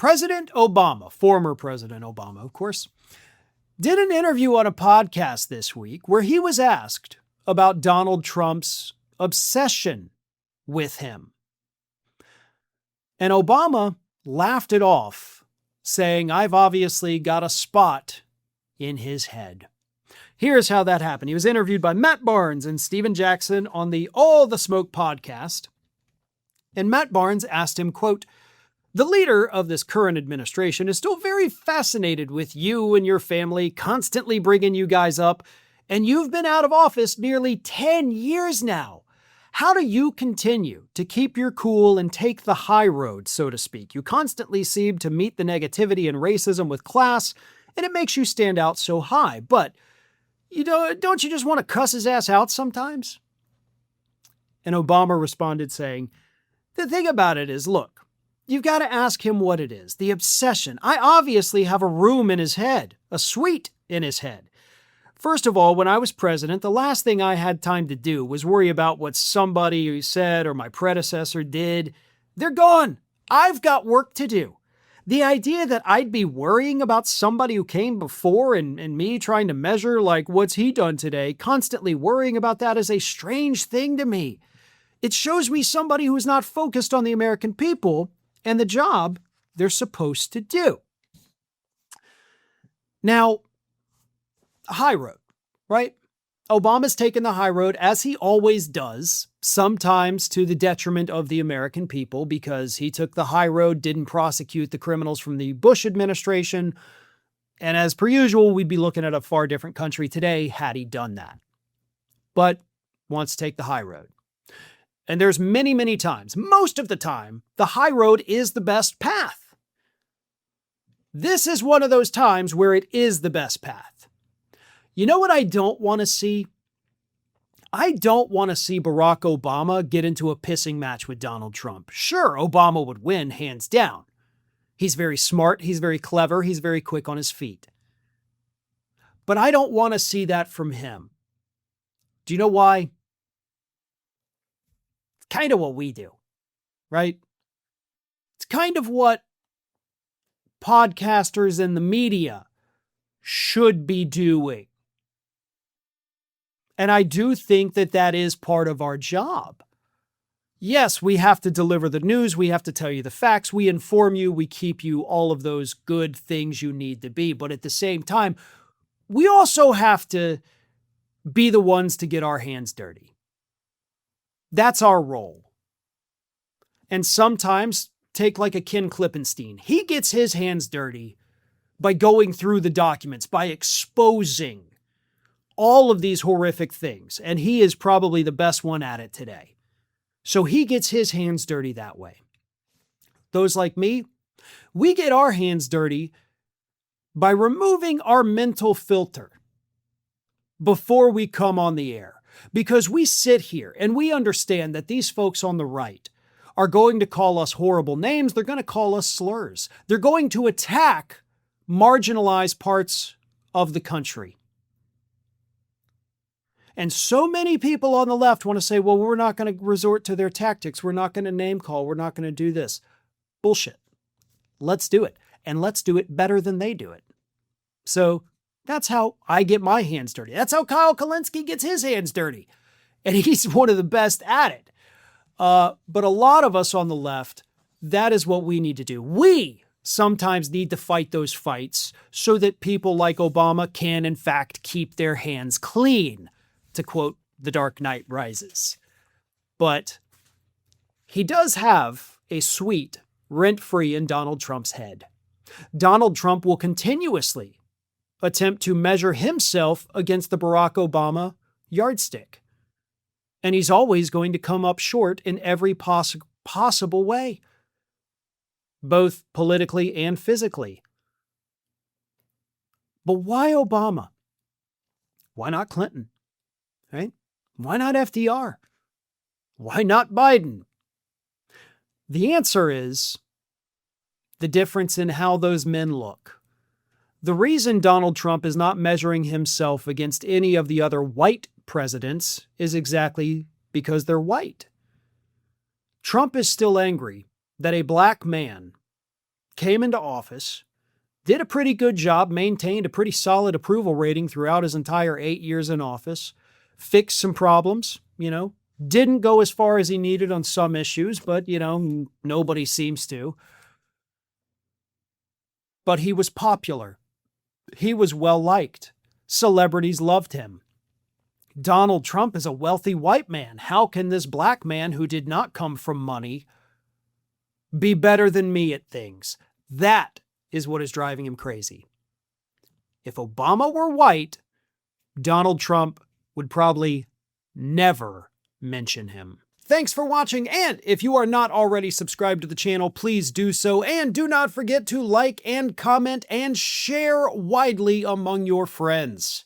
President Obama, former President Obama, of course, did an interview on a podcast this week where he was asked about Donald Trump's obsession with him. And Obama laughed it off, saying, "I've obviously got a spot in his head." Here's how that happened. He was interviewed by Matt Barnes and Stephen Jackson on the All the Smoke podcast. And Matt Barnes asked him, quote, "The leader of this current administration is still very fascinated with you and your family, constantly bringing you guys up, and you've been out of office nearly 10 years now. How do you continue to keep your cool and take the high road, so to speak? You constantly seem to meet the negativity and racism with class, and it makes you stand out so high. But don't you just want to cuss his ass out sometimes?" And Obama responded saying, "The thing about it is, look, you've got to ask him what it is, the obsession. I obviously have a room in his head, a suite in his head. First of all, when I was president, the last thing I had time to do was worry about what somebody said or my predecessor did. They're gone. I've got work to do. The idea that I'd be worrying about somebody who came before and me trying to measure, like, what's he done today, constantly worrying about that is a strange thing to me. It shows me somebody who is not focused on the American people and the job they're supposed to do." Now, high road, right? Obama's taken the high road, as he always does, sometimes to the detriment of the American people, because he took the high road, didn't prosecute the criminals from the Bush administration. And as per usual, we'd be looking at a far different country today had he done that. But wants to take the high road. And there's many, many times, most of the time, the high road is the best path. This is one of those times where it is the best path. You know what I don't want to see? I don't want to see Barack Obama get into a pissing match with Donald Trump. Sure, Obama would win, hands down. He's very smart, he's very clever, he's very quick on his feet. But I don't want to see that from him. Do you know why? It's kind of what we do, right? It's kind of what podcasters and the media should be doing. And I do think that that is part of our job. Yes, we have to deliver the news. We have to tell you the facts. We inform you. We keep you all of those good things you need to be. But at the same time, we also have to be the ones to get our hands dirty. That's our role. And sometimes, take like a Ken Klippenstein. He gets his hands dirty by going through the documents, by exposing all of these horrific things. And he is probably the best one at it today. So he gets his hands dirty that way. Those like me, we get our hands dirty by removing our mental filter before we come on the air. Because we sit here and we understand that these folks on the right are going to call us horrible names. They're going to call us slurs. They're going to attack marginalized parts of the country. And so many people on the left want to say, well, we're not going to resort to their tactics. We're not going to name call. We're not going to do this. Bullshit. Let's do it. And let's do it better than they do it. So that's how I get my hands dirty. That's how Kyle Kulinski gets his hands dirty. And he's one of the best at it. But a lot of us on the left, that is what we need to do. We sometimes need to fight those fights so that people like Obama can, in fact, keep their hands clean, to quote The Dark Knight Rises. But he does have a suite rent-free in Donald Trump's head. Donald Trump will continuously attempt to measure himself against the Barack Obama yardstick. And he's always going to come up short in every possible way, both politically and physically. But why Obama? Why not Clinton? Right? Why not FDR? Why not Biden? The answer is the difference in how those men look. The reason Donald Trump is not measuring himself against any of the other white presidents is exactly because they're white. Trump is still angry that a black man came into office, did a pretty good job, maintained a pretty solid approval rating throughout his entire 8 years in office, fixed some problems, didn't go as far as he needed on some issues, but, nobody seems to. But he was popular. He was well-liked. Celebrities loved him. Donald Trump is a wealthy white man. How can this black man who did not come from money be better than me at things? That is what is driving him crazy. If Obama were white, Donald Trump would probably never mention him. Thanks for watching, and if you are not already subscribed to the channel, please do so, and do not forget to like and comment and share widely among your friends.